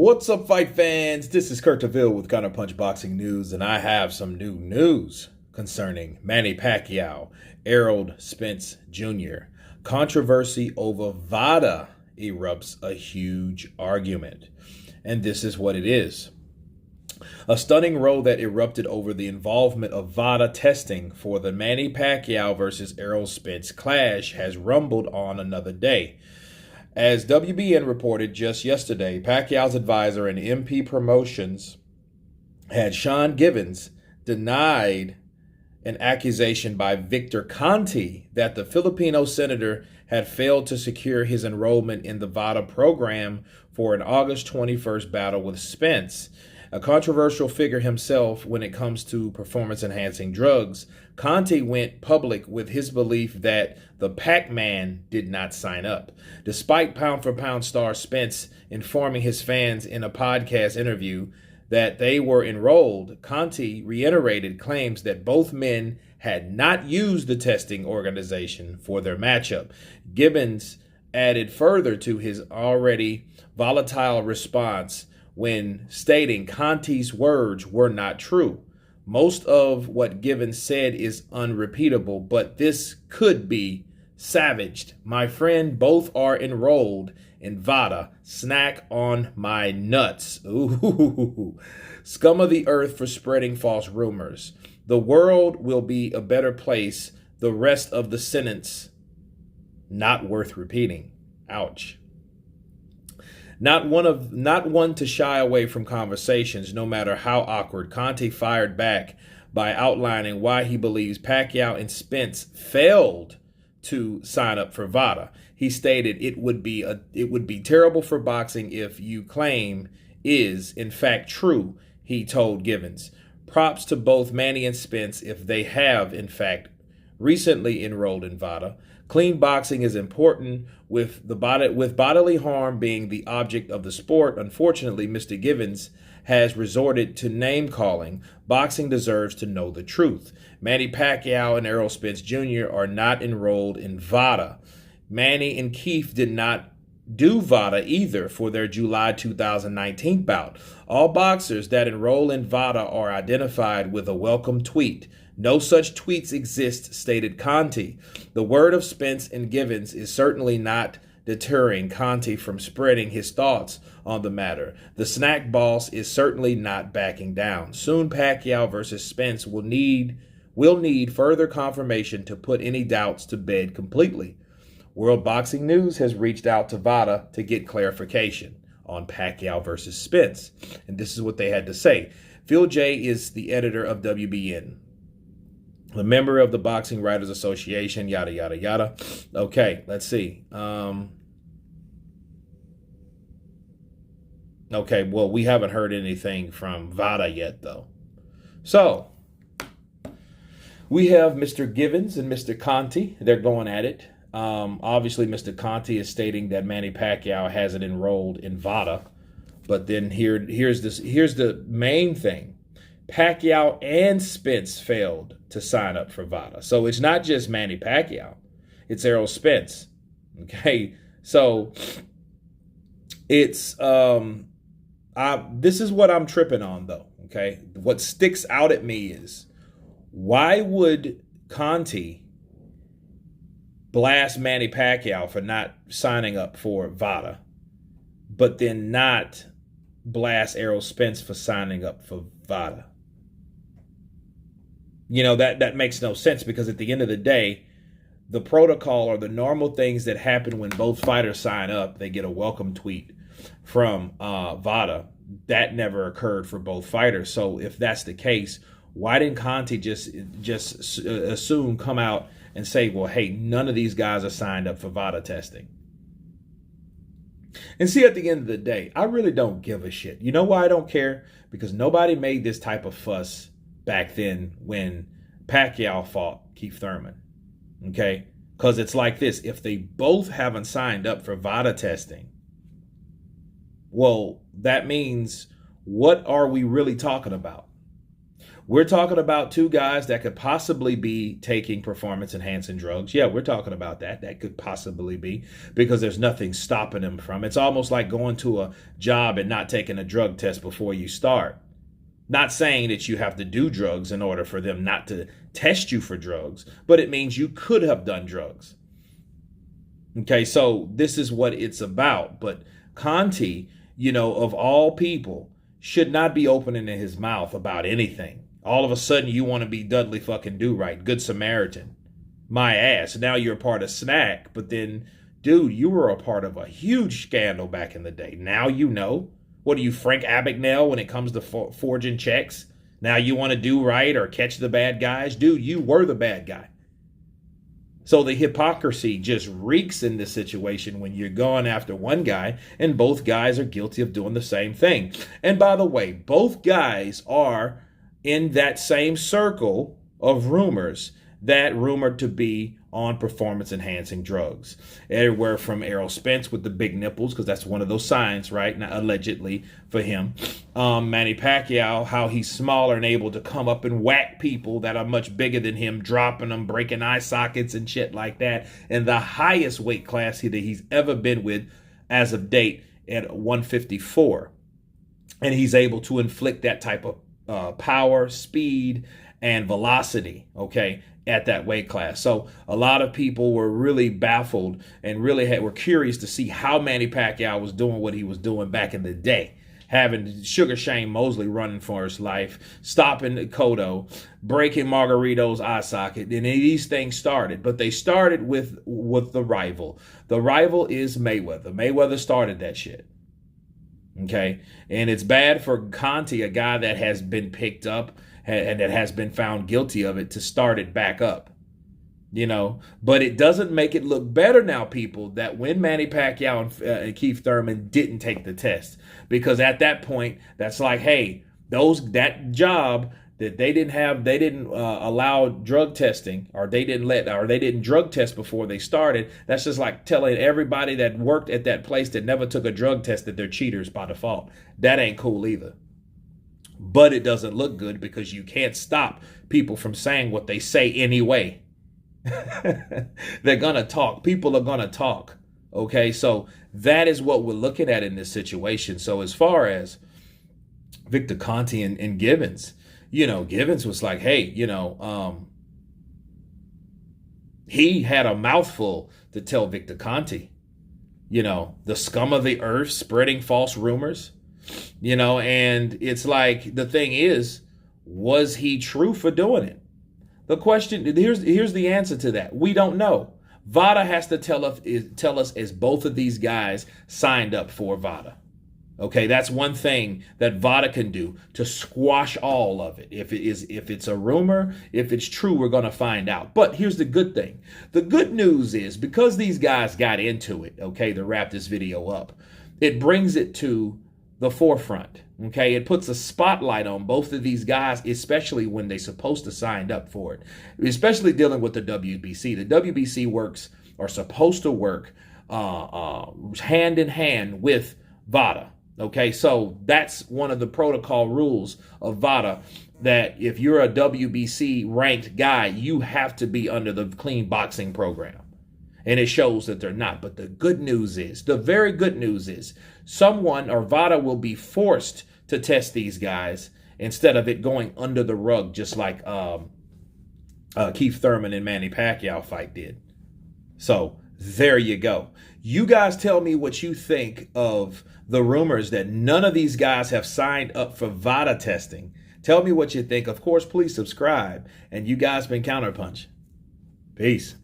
What's up, fight fans? This is Kurt DeVille with Counterpunch Boxing News, and I have some new news concerning Manny Pacquiao, Errol Spence Jr. Controversy over VADA erupts a huge argument, and this is what it is. A stunning row that erupted over the involvement of VADA testing for the Manny Pacquiao versus Errol Spence clash has rumbled on another day. As WBN reported just yesterday, Pacquiao's advisor and MP Promotions had Sean Givens denied an accusation by Victor Conti that the Filipino senator had failed to secure his enrollment in the VADA program for an August 21st battle with Spence. A controversial figure himself when it comes to performance-enhancing drugs, Conte went public with his belief that the Pac-Man did not sign up. Despite pound-for-pound star Spence informing his fans in a podcast interview that they were enrolled, Conte reiterated claims that both men had not used the testing organization for their matchup. Gibbons added further to his already volatile response when stating Conti's words were not true. Most of what Givens said is unrepeatable, but this could be savaged. My friend, both are enrolled in VADA. Snack on my nuts. Ooh. Scum of the earth for spreading false rumors. The world will be a better place. The rest of the sentence, not worth repeating. Ouch. Not one to shy away from conversations, no matter how awkward. Conte fired back by outlining why he believes Pacquiao and Spence failed to sign up for VADA. He stated it would be terrible for boxing if you claim is in fact true, he told Givens. Props to both Manny and Spence if they have in fact recently enrolled in VADA. Clean boxing is important with bodily harm being the object of the sport. Unfortunately, Mr. Givens has resorted to name calling. Boxing deserves to know the truth. Manny Pacquiao and Errol Spence Jr. are not enrolled in VADA. Manny and Keith did not do VADA either for their July 2019 bout. All boxers that enroll in VADA are identified with a welcome tweet. No such tweets exist, stated Conte. The word of Spence and Givens is certainly not deterring Conte from spreading his thoughts on the matter. The snack boss is certainly not backing down. Soon Pacquiao versus Spence will need further confirmation to put any doubts to bed completely. World Boxing News has reached out to VADA to get clarification on Pacquiao versus Spence. And this is what they had to say. Phil J. is the editor of WBN. A member of the Boxing Writers Association, yada, yada, yada. Okay, let's see. Okay, well, we haven't heard anything from VADA yet, though. So, we have Mr. Givens and Mr. Conti. They're going at it. Obviously, Mr. Conti is stating that Manny Pacquiao hasn't enrolled in VADA. But then here's the main thing. Pacquiao and Spence failed to sign up for VADA. So it's not just Manny Pacquiao. It's Errol Spence. Okay? So it's this is what I'm tripping on, though. Okay? What sticks out at me is, why would Conti blast Manny Pacquiao for not signing up for VADA, but then not blast Errol Spence for signing up for VADA? You know, that makes no sense, because at the end of the day, the protocol or the normal things that happen when both fighters sign up, they get a welcome tweet from VADA. That never occurred for both fighters. So if that's the case, why didn't Conte just assume, come out and say, well, hey, none of these guys are signed up for VADA testing? And see, at the end of the day, I really don't give a shit. You know why I don't care? Because nobody made this type of fuss back then when Pacquiao fought Keith Thurman. Okay? Because it's like this. If they both haven't signed up for VADA testing, well, that means, what are we really talking about? We're talking about two guys that could possibly be taking performance enhancing drugs. Yeah, we're talking about that. That could possibly be, because there's nothing stopping them from. It's almost like going to a job and not taking a drug test before you start. Not saying that you have to do drugs in order for them not to test you for drugs, but it means you could have done drugs. Okay, so this is what it's about. But Conti, of all people, should not be opening his mouth about anything. All of a sudden, you want to be Dudley fucking Do-Right, Good Samaritan. My ass. Now you're a part of Snack, but then, dude, you were a part of a huge scandal back in the day. Now you know. What are you, Frank Abagnale, when it comes to forging checks? Now you want to do right or catch the bad guys? Dude, you were the bad guy. So the hypocrisy just reeks in this situation when you're going after one guy and both guys are guilty of doing the same thing. And by the way, both guys are in that same circle of rumors that rumored to be on performance enhancing drugs. Everywhere from Errol Spence with the big nipples, because that's one of those signs, right? Now, allegedly for him. Manny Pacquiao, how he's smaller and able to come up and whack people that are much bigger than him, dropping them, breaking eye sockets and shit like that. And the highest weight class that he's ever been with as of date at 154. And he's able to inflict that type of power, speed, and velocity, okay, at that weight class. So a lot of people were really baffled and really were curious to see how Manny Pacquiao was doing what he was doing back in the day, having Sugar Shane Mosley running for his life, stopping Cotto, breaking Margarito's eye socket, and these things started. But they started with the rival. The rival is Mayweather. Mayweather started that shit. Okay, and it's bad for Conti, a guy that has been picked up and that has been found guilty of it, to start it back up, But it doesn't make it look better now, people, that when Manny Pacquiao and Keith Thurman didn't take the test, because at that point, that's like, hey, that job that they didn't allow drug testing, or they didn't drug test before they started. That's just like telling everybody that worked at that place that never took a drug test that they're cheaters by default. That ain't cool either. But it doesn't look good, because you can't stop people from saying what they say anyway. They're going to talk. People are going to talk. Okay, so that is what we're looking at in this situation. So as far as Victor Conti and Givens, Givens was like, hey, he had a mouthful to tell Victor Conti, the scum of the earth spreading false rumors. And it's like, the thing is, was he true for doing it? The question, here's the answer to that. We don't know. VADA has to tell us as both of these guys signed up for VADA. Okay, that's one thing that VADA can do to squash all of it. If it's a rumor, if it's true, we're going to find out. But here's the good thing. The good news is, because these guys got into it, okay, to wrap this video up, it brings it to the forefront. Okay, it puts a spotlight on both of these guys, especially when they're supposed to sign up for it, especially dealing with the WBC. The WBC works, or supposed to work, hand in hand with VADA. Okay, so that's one of the protocol rules of VADA, that if you're a WBC ranked guy, you have to be under the clean boxing program. And it shows that they're not. But the good news is, the very good news is, someone or VADA will be forced to test these guys instead of it going under the rug, just like Keith Thurman and Manny Pacquiao fight did. So there you go. You guys tell me what you think of the rumors that none of these guys have signed up for VADA testing. Tell me what you think. Of course, please subscribe. And you guys been Counterpunch. Peace.